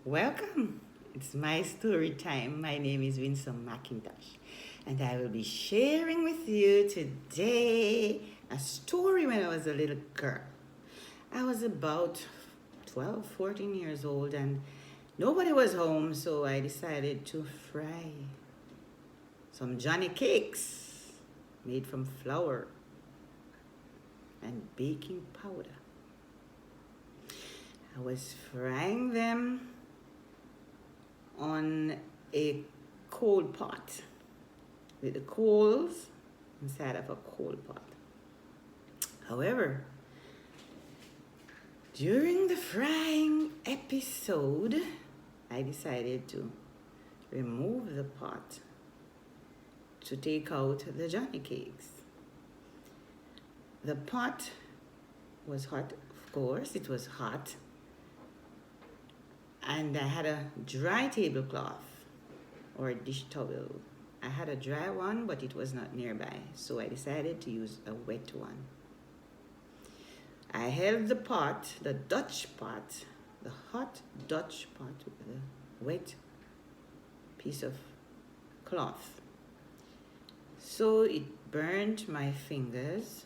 Welcome. It's my story time. My name is Winsome McIntosh, and I will be sharing with you today a story when I was a little girl. I was about 12, 14 years old, and nobody was home, so I decided to fry some Johnny cakes made from flour and baking powder. I was frying them on a coal pot with the coals inside of a coal pot. However, during the frying episode, I decided to remove the pot to take out the Johnny cakes. The pot was hot, of course, it was hot. And I had a dry tablecloth or a dish towel. I had a dry one, but it was not nearby, so I decided to use a wet one. I held the pot, the Dutch pot, the hot Dutch pot with a wet piece of cloth. So it burned my fingers.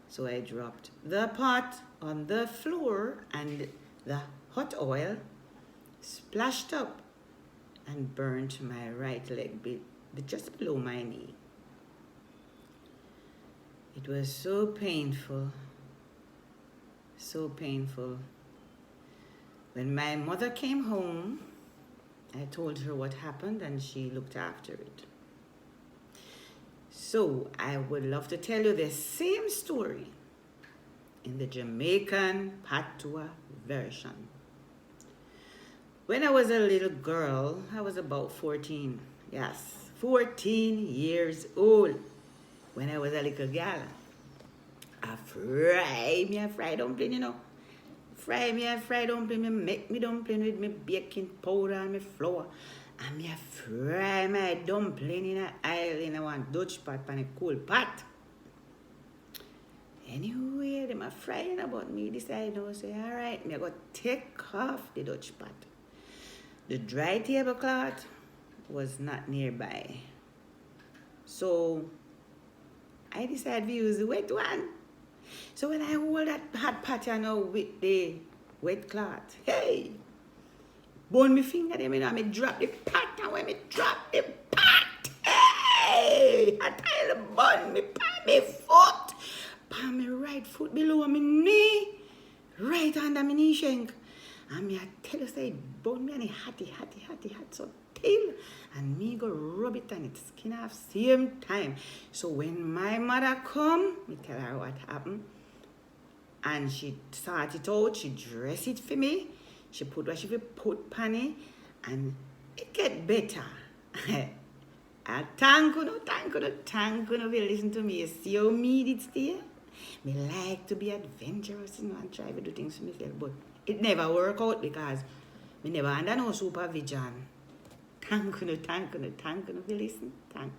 So I dropped the pot on the floor and the hot oil splashed up and burnt my right leg just below my knee. It was so painful, so painful. When my mother came home, I told her what happened and she looked after it. So I would love to tell you the same story in the Jamaican patois version. When I was a little girl, I was about 14. Yes, 14 years old. When I was a little girl, I fry dumpling, Fry dumpling, me make me dumpling with me baking powder and me flour. And me fry my dumpling in a aisle in a one Dutch pot and a cool pot. Anyway, them a frying about me. Decide now, say, all right, me I go take off the Dutch pot. The dry tablecloth was not nearby. So I decided to use the wet one. So when I hold that hot pot now with the wet cloth, hey, burn my finger them, I drop the pot, and when me drop the pot, hey, I tell you, burn me pan me foot, pan me right foot below my knee, right under my knee shank. And me I tell you, say, burn me and it hot, so till. And me go rub it and it skin off same time. So when my mother come, me tell her what happened. And she sort it out, she dress it for me. She put what she put panny and it get better. I thank you, will listen to me. You see how me did stay? Me like to be adventurous, and try to do things for myself, but it never work out because me never under no supervision. Thank you, will listen. Thank